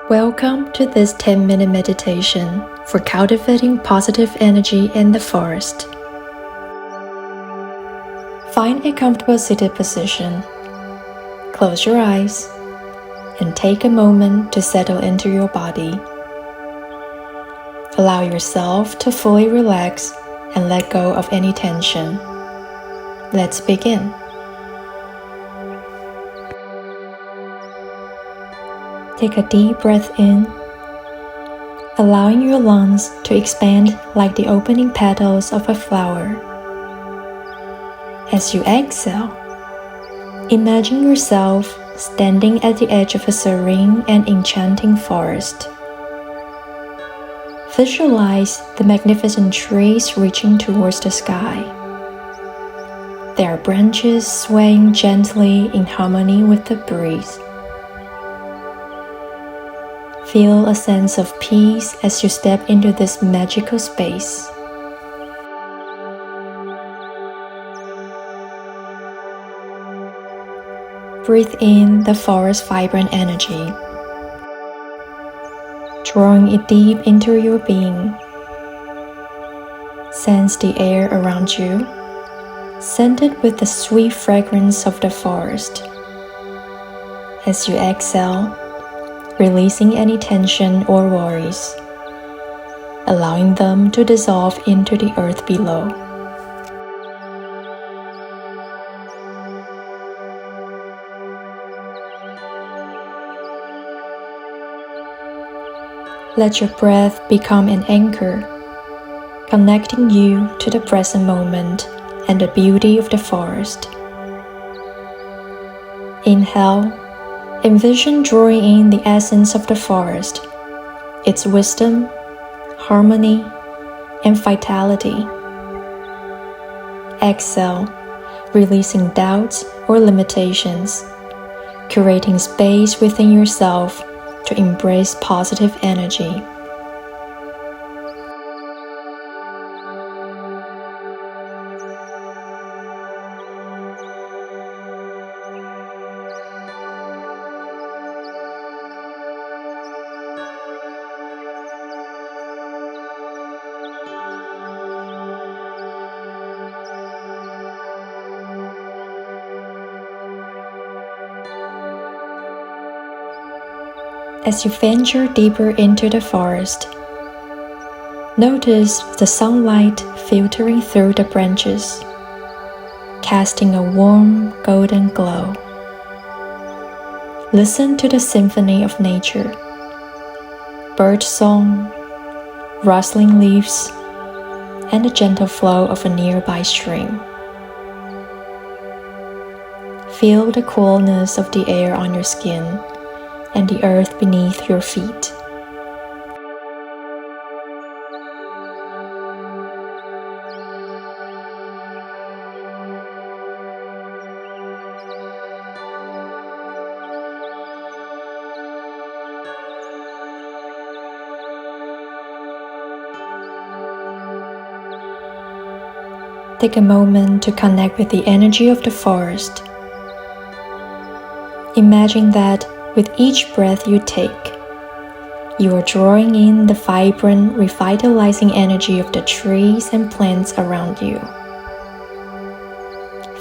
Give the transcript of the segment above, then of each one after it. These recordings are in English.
Welcome to this 10-minute meditation for cultivating positive energy in the forest. Find a comfortable seated position. Close your eyes and take a moment to settle into your body. Allow yourself to fully relax and let go of any tension. Let's begin. Take a deep breath in, allowing your lungs to expand like the opening petals of a flower. As you exhale, imagine yourself standing at the edge of a serene and enchanting forest. Visualize the magnificent trees reaching towards the sky. Their branches swaying gently in harmony with the breeze. Feel a sense of peace as you step into this magical space. Breathe in the forest's vibrant energy, drawing it deep into your being. Sense the air around you, scented with the sweet fragrance of the forest. As you exhale, releasing any tension or worries, allowing them to dissolve into the earth below. Let your breath become an anchor, connecting you to the present moment and the beauty of the forest. Inhale. Envision drawing in the essence of the forest, its wisdom, harmony, and vitality. Exhale, releasing doubts or limitations, creating space within yourself to embrace positive energy. As you venture deeper into the forest, notice the sunlight filtering through the branches, casting a warm golden glow. Listen to the symphony of nature, bird song, rustling leaves, and the gentle flow of a nearby stream. Feel the coolness of the air on your skin and the earth beneath your feet. Take a moment to connect with the energy of the forest. Imagine that with each breath you take, you are drawing in the vibrant, revitalizing energy of the trees and plants around you.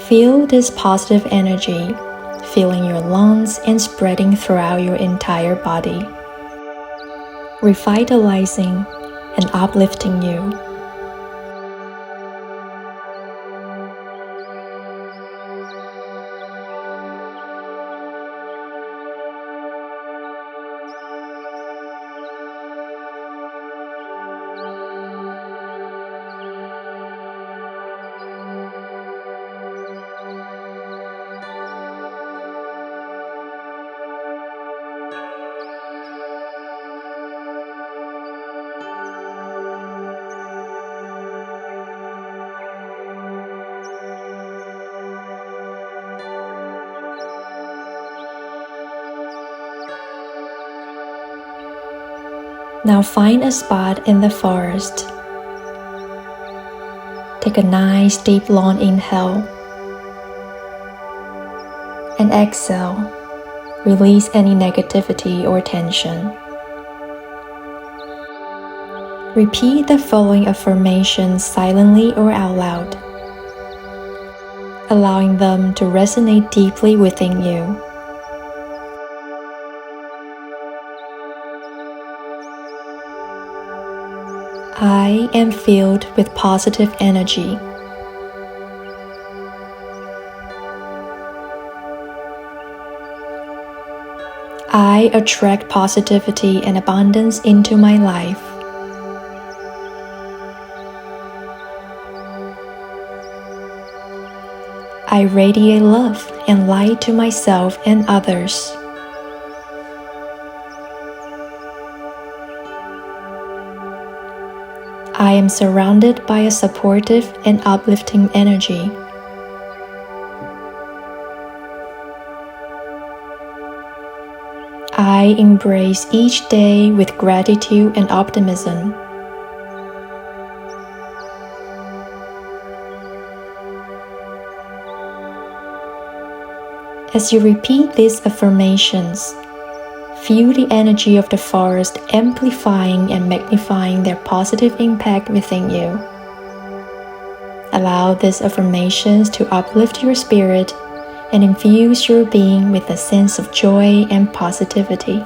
Feel this positive energy filling your lungs and spreading throughout your entire body, revitalizing and uplifting you. Now find a spot in the forest. Take a nice deep long inhale and exhale. Release any negativity or tension. Repeat the following affirmations silently or out loud, allowing them to resonate deeply within you. I am filled with positive energy. I attract positivity and abundance into my life. I radiate love and light to myself and others. I am surrounded by a supportive and uplifting energy. I embrace each day with gratitude and optimism. As you repeat these affirmations, feel the energy of the forest amplifying and magnifying their positive impact within you. Allow these affirmations to uplift your spirit and infuse your being with a sense of joy and positivity.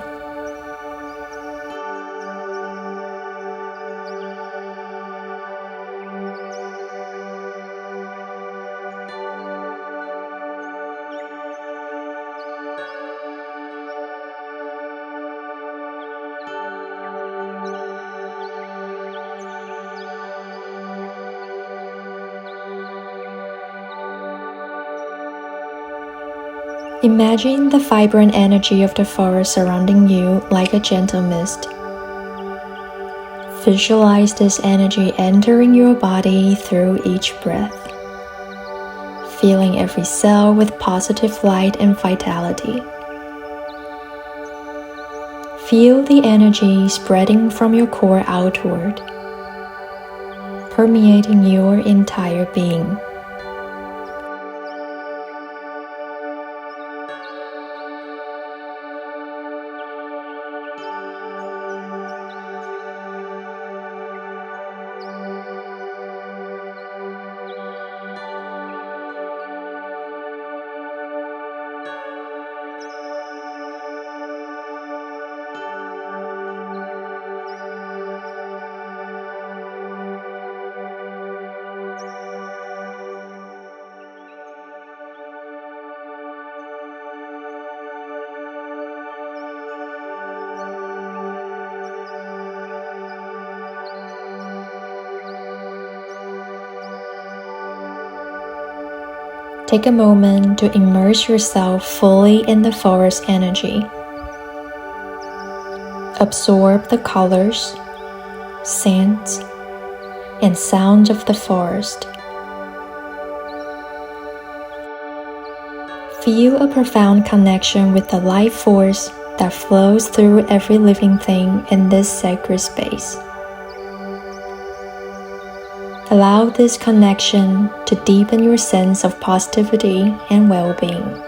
Imagine the vibrant energy of the forest surrounding you like a gentle mist. Visualize this energy entering your body through each breath, filling every cell with positive light and vitality. Feel the energy spreading from your core outward, permeating your entire being. Take a moment to immerse yourself fully in the forest energy. Absorb the colors, scents, and sounds of the forest. Feel a profound connection with the life force that flows through every living thing in this sacred space. Allow this connection to deepen your sense of positivity and well-being.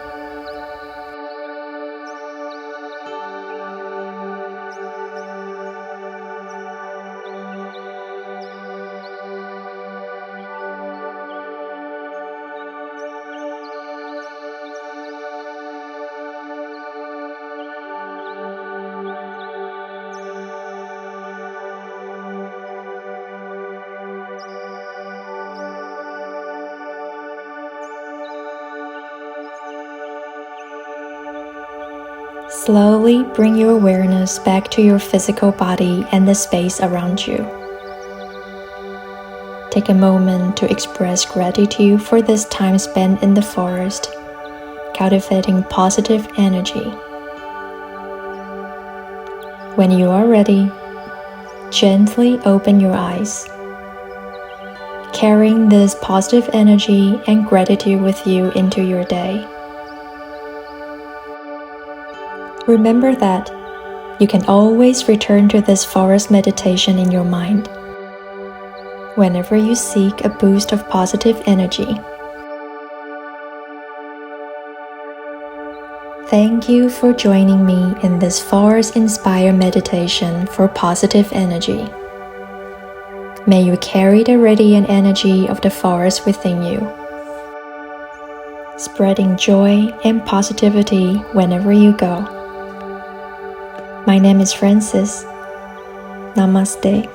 Slowly bring your awareness back to your physical body and the space around you. Take a moment to express gratitude for this time spent in the forest, cultivating positive energy. When you are ready, gently open your eyes, carrying this positive energy and gratitude with you into your day. Remember that you can always return to this forest meditation in your mind whenever you seek a boost of positive energy. Thank you for joining me in this forest-inspired meditation for positive energy. May you carry the radiant energy of the forest within you, spreading joy and positivity whenever you go. My name is Francis. Namaste.